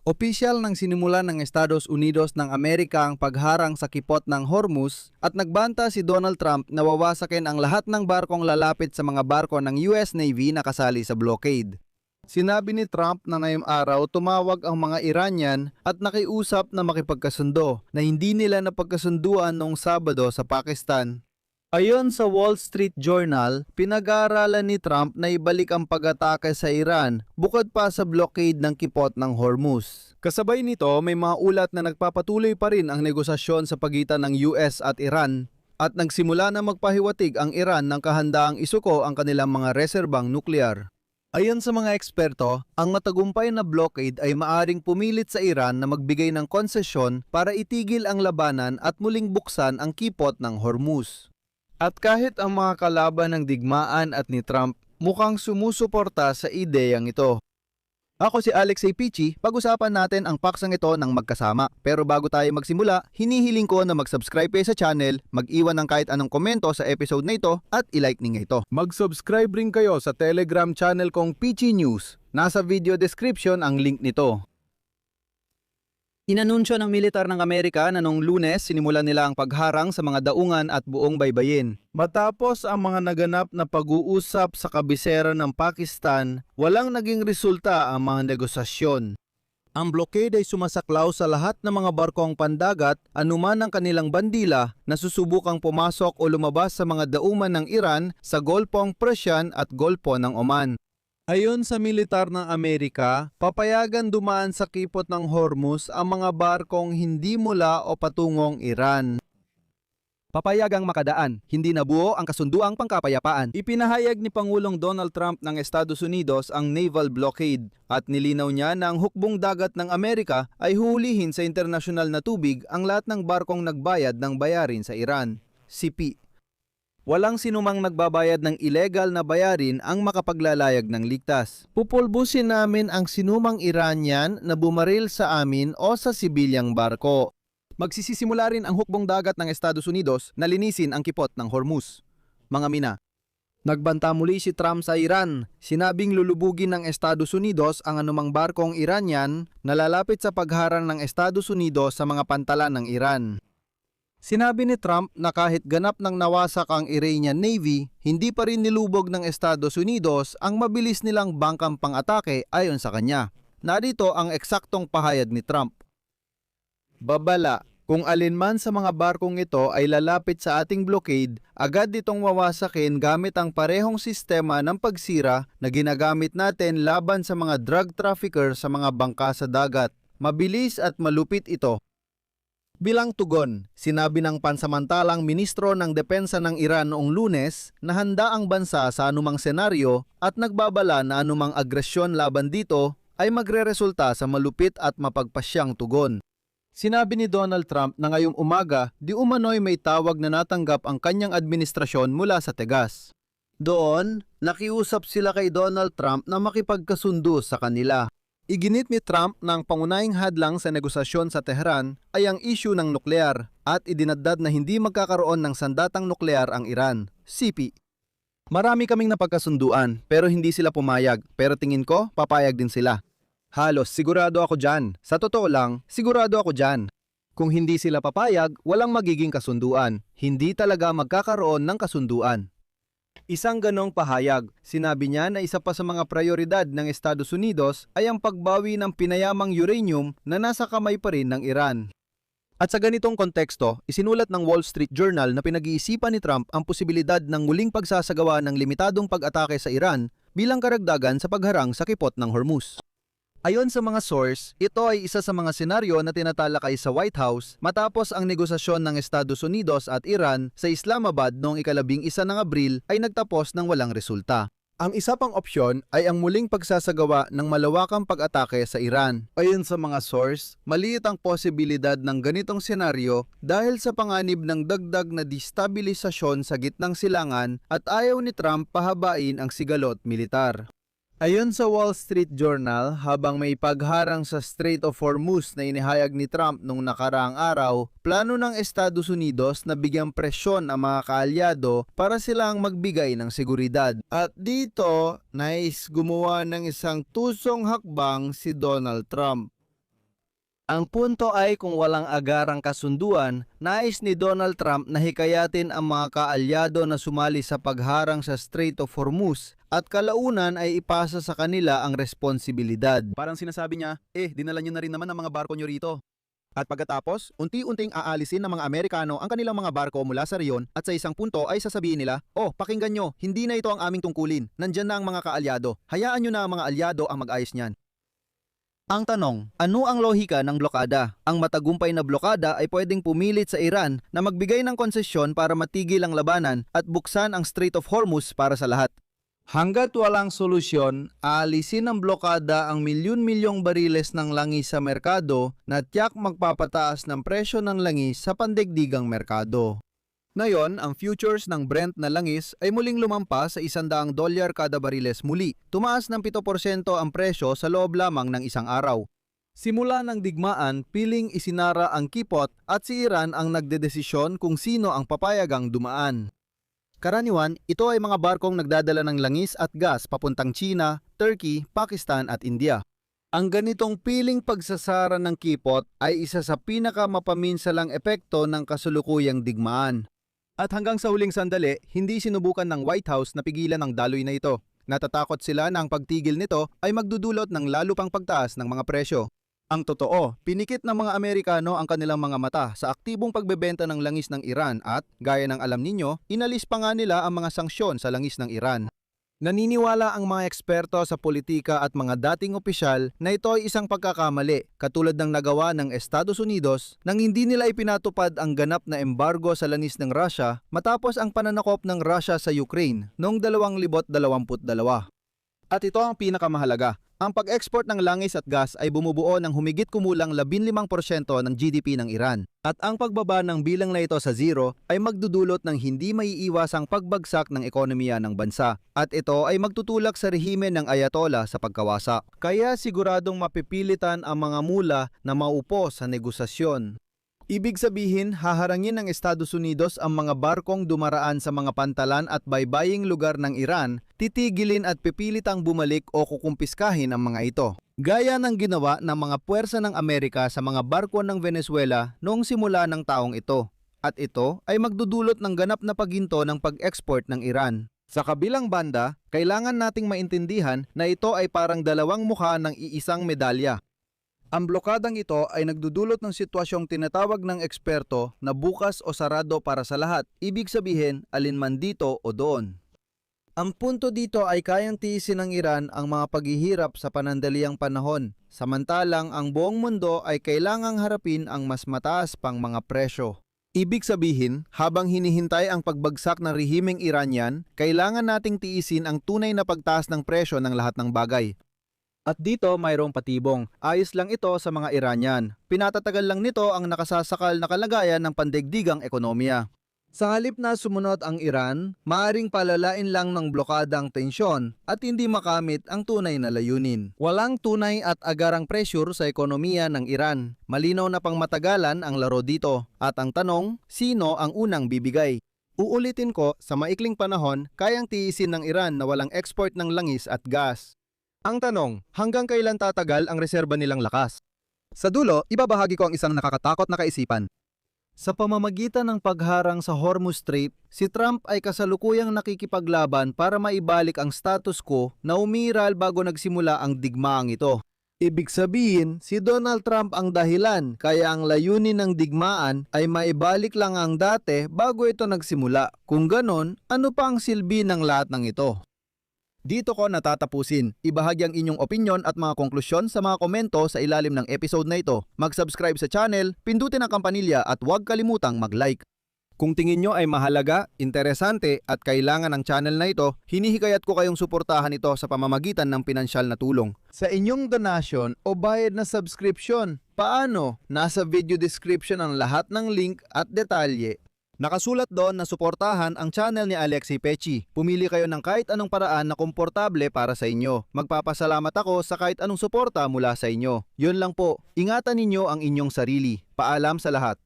Opisyal nang sinimulan ng Estados Unidos ng Amerika ang pagharang sa kipot ng Hormuz at nagbanta si Donald Trump na wawasakin ang lahat ng barkong lalapit sa mga barko ng US Navy na kasali sa blockade. Sinabi ni Trump na ngayong araw tumawag ang mga Iranian at nakiusap na makipagkasundo na hindi nila napagkasunduan noong Sabado sa Pakistan. Ayon sa Wall Street Journal, pinag-aaralan ni Trump na ibalik ang pag-atake sa Iran bukod pa sa blockade ng kipot ng Hormuz. Kasabay nito, may mga ulat na nagpapatuloy pa rin ang negosasyon sa pagitan ng US at Iran at nagsimula na magpahiwatig ang Iran ng kahandaang isuko ang kanilang mga reserbang nuklear. Ayon sa mga eksperto, ang matagumpay na blockade ay maaring pumilit sa Iran na magbigay ng konsesyon para itigil ang labanan at muling buksan ang kipot ng Hormuz. At kahit ang mga kalaban ng digmaan at ni Trump mukhang sumusuporta sa ideyang ito. Ako si Alex A. Pichi, pag-usapan natin ang paksang ito ng magkasama. Pero bago tayo magsimula, hinihiling ko na mag-subscribe sa channel, mag-iwan ng kahit anong komento sa episode na ito at i-like ninyo ito. Mag-subscribe rin kayo sa Telegram channel kong Pichi News. Nasa video description ang link nito. Inanunsyo ng militar ng Amerika na noong Lunes sinimulan nila ang pagharang sa mga daungan at buong baybayin. Matapos ang mga naganap na pag-uusap sa kabisera ng Pakistan, walang naging resulta ang mga negosasyon. Ang blockade ay sumasaklaw sa lahat ng mga barkong pandagat anuman ang kanilang bandila na susubukang pumasok o lumabas sa mga dauman ng Iran sa Golpong Persian at Golpo ng Oman. Ayon sa militar ng Amerika, papayagan dumaan sa kipot ng Hormuz ang mga barkong hindi mula o patungong Iran. Papayagang makadaan, hindi nabuo ang kasunduang pangkapayapaan. Ipinahayag ni Pangulong Donald Trump ng Estados Unidos ang naval blockade at nilinaw niya na ang hukbong dagat ng Amerika ay huhulihin sa internasyonal na tubig ang lahat ng barkong nagbayad ng bayarin sa Iran. CP. Walang sinumang nagbabayad ng ilegal na bayarin ang makapaglalayag ng ligtas. Pupulbusin namin ang sinumang Iranian na bumaril sa amin o sa sibilyang barko. Magsisisimula rin ang hukbong dagat ng Estados Unidos na linisin ang kipot ng Hormuz. Mga mina. Nagbanta muli si Trump sa Iran. Sinabing lulubugin ng Estados Unidos ang anumang barkong Iranian na lalapit sa pagharang ng Estados Unidos sa mga pantalan ng Iran. Sinabi ni Trump na kahit ganap ng nawasak ang Iranian Navy, hindi pa rin nilubog ng Estados Unidos ang mabilis nilang bangkang pang-atake ayon sa kanya. Narito ang eksaktong pahayag ni Trump. Babala, kung alinman sa mga barkong ito ay lalapit sa ating blockade, agad itong wawasakin gamit ang parehong sistema ng pagsira na ginagamit natin laban sa mga drug trafficker sa mga bangka sa dagat. Mabilis at malupit ito. Bilang tugon, sinabi ng pansamantalang ministro ng depensa ng Iran noong Lunes na handa ang bansa sa anumang senaryo at nagbabala na anumang agresyon laban dito ay magreresulta sa malupit at mapagpasyang tugon. Sinabi ni Donald Trump na ngayong umaga di umano'y may tawag na natanggap ang kanyang administrasyon mula sa Tegas. Doon, nakiusap sila kay Donald Trump na makipagkasundo sa kanila. Iginit ni Trump na ang pangunahing hadlang sa negosasyon sa Tehran ay ang issue ng nuklear at idinagdag na hindi magkakaroon ng sandatang nuklear ang Iran. CP. Marami kaming napagkasunduan pero hindi sila pumayag, pero tingin ko papayag din sila. Halos sigurado ako dyan. Sa totoo lang, sigurado ako dyan. Kung hindi sila papayag, walang magiging kasunduan. Hindi talaga magkakaroon ng kasunduan. Isang ganong pahayag, sinabi niya na isa pa sa mga prioridad ng Estados Unidos ay ang pagbawi ng pinayamang uranium na nasa kamay pa rin ng Iran. At sa ganitong konteksto, isinulat ng Wall Street Journal na pinag-iisipan ni Trump ang posibilidad ng muling pagsasagawa ng limitadong pag-atake sa Iran bilang karagdagan sa pagharang sa kipot ng Hormuz. Ayon sa mga source, ito ay isa sa mga senaryo na tinatalakay sa White House matapos ang negosasyon ng Estados Unidos at Iran sa Islamabad noong 11 ng Abril ay nagtapos ng walang resulta. Ang isa pang opsyon ay ang muling pagsasagawa ng malawakang pag-atake sa Iran. Ayon sa mga source, maliit ang posibilidad ng ganitong senaryo dahil sa panganib ng dagdag na destabilisasyon sa gitnang silangan at ayaw ni Trump pahabain ang sigalot militar. Ayon sa Wall Street Journal, habang may pagharang sa Strait of Hormuz na inihayag ni Trump noong nakaraang araw, plano ng Estados Unidos na bigyang presyon ang mga kaalyado para silang magbigay ng seguridad. At dito, nais gumawa ng isang tusong hakbang si Donald Trump. Ang punto ay kung walang agarang kasunduan, nais ni Donald Trump na hikayatin ang mga kaalyado na sumali sa pagharang sa Strait of Hormuz at kalaunan ay ipasa sa kanila ang responsibilidad. Parang sinasabi niya, dinala niyo na rin naman ang mga barko niyo rito. At pagkatapos, unti-unting aalisin ng mga Amerikano ang kanilang mga barko mula sa riyon at sa isang punto ay sasabihin nila, pakinggan nyo, hindi na ito ang aming tungkulin, nandyan na ang mga kaalyado, hayaan nyo na ang mga alyado ang mag-ayos niyan. Ang tanong, ano ang lohika ng blokada? Ang matagumpay na blokada ay pwedeng pumilit sa Iran na magbigay ng konsesyon para matigil ang labanan at buksan ang Strait of Hormuz para sa lahat. Hanggat walang solusyon, aalisin ng blokada ang milyon-milyong bariles ng langis sa merkado na tiyak magpapataas ng presyo ng langis sa pandaigdigang merkado. Ngayon, ang futures ng Brent na langis ay muling lumampas sa $100 kada bariles muli. Tumaas ng 7% ang presyo sa loob lamang ng isang araw. Simula ng digmaan, piling isinara ang kipot at si Iran ang nagdedesisyon kung sino ang papayagang dumaan. Karaniwan, ito ay mga barkong nagdadala ng langis at gas papuntang China, Turkey, Pakistan at India. Ang ganitong piling pagsasara ng kipot ay isa sa pinakamapaminsalang epekto ng kasulukuyang digmaan. At hanggang sa huling sandali, hindi sinubukan ng White House na pigilan ang daloy na ito. Natatakot sila na ang pagtigil nito ay magdudulot ng lalo pang pagtaas ng mga presyo. Ang totoo, pinikit ng mga Amerikano ang kanilang mga mata sa aktibong pagbebenta ng langis ng Iran at, gaya ng alam ninyo, inalis pa nga nila ang mga sanksyon sa langis ng Iran. Naniniwala ang mga eksperto sa politika at mga dating opisyal na ito ay isang pagkakamali, katulad ng nagawa ng Estados Unidos nang hindi nila ipinatupad ang ganap na embargo sa langis ng Russia matapos ang pananakop ng Russia sa Ukraine noong 2022. At ito ang pinakamahalaga. Ang pag-export ng langis at gas ay bumubuo ng humigit kumulang 15% ng GDP ng Iran. At ang pagbaba ng bilang na ito sa zero ay magdudulot ng hindi maiiwasang pagbagsak ng ekonomiya ng bansa. At ito ay magtutulak sa rehimen ng Ayatollah sa pagkawasak. Kaya siguradong mapipilitan ang mga mula na maupo sa negosasyon. Ibig sabihin, haharangin ng Estados Unidos ang mga barkong dumaraan sa mga pantalan at baybaying lugar ng Iran, titigilin at pipilitang bumalik o kukumpiskahin ang mga ito. Gaya ng ginawa ng mga puwersa ng Amerika sa mga barko ng Venezuela noong simula ng taong ito. At ito ay magdudulot ng ganap na pagginto ng pag-export ng Iran. Sa kabilang banda, kailangan nating maintindihan na ito ay parang dalawang mukha ng iisang medalya. Ang blokadang ito ay nagdudulot ng sitwasyong tinatawag ng eksperto na bukas o sarado para sa lahat, ibig sabihin alinman dito o doon. Ang punto dito ay kayang tiisin ng Iran ang mga paghihirap sa panandaliang panahon, samantalang ang buong mundo ay kailangang harapin ang mas mataas pang mga presyo. Ibig sabihin, habang hinihintay ang pagbagsak ng rehimeng Iranian, kailangan nating tiisin ang tunay na pagtaas ng presyo ng lahat ng bagay. At dito mayroong patibong, ayos lang ito sa mga Iranian. Pinatatagal lang nito ang nakasasakal na kalagayan ng pandaigdigang ekonomiya. Sa halip na sumunod ang Iran, maaring palalain lang ng blokada ang tensyon at hindi makamit ang tunay na layunin. Walang tunay at agarang pressure sa ekonomiya ng Iran. Malinaw na pangmatagalan ang laro dito. At ang tanong, sino ang unang bibigay? Uulitin ko, sa maikling panahon, kayang tiisin ng Iran na walang export ng langis at gas. Ang tanong, hanggang kailan tatagal ang reserba nilang lakas? Sa dulo, ibabahagi ko ang isang nakakatakot na kaisipan. Sa pamamagitan ng pagharang sa Hormuz Strait, si Trump ay kasalukuyang nakikipaglaban para maibalik ang status quo na umiral bago nagsimula ang digmaang ito. Ibig sabihin, si Donald Trump ang dahilan kaya ang layunin ng digmaan ay maibalik lang ang dati bago ito nagsimula. Kung ganon, ano pa ang silbi ng lahat ng ito? Dito ko natatapusin. Ibahagi ang inyong opinyon at mga konklusyon sa mga komento sa ilalim ng episode na ito. Mag-subscribe sa channel, pindutin ang kampanilya at huwag kalimutang mag-like. Kung tingin nyo ay mahalaga, interesante at kailangan ng channel na ito, hinihikayat ko kayong suportahan ito sa pamamagitan ng pinansyal na tulong. Sa inyong donasyon o bayad na subscription, paano? Nasa video description ang lahat ng link at detalye. Nakasulat doon na suportahan ang channel ni Alexei Pechi. Pumili kayo ng kahit anong paraan na komportable para sa inyo. Magpapasalamat ako sa kahit anong suporta mula sa inyo. Yun lang po, ingatan ninyo ang inyong sarili. Paalam sa lahat.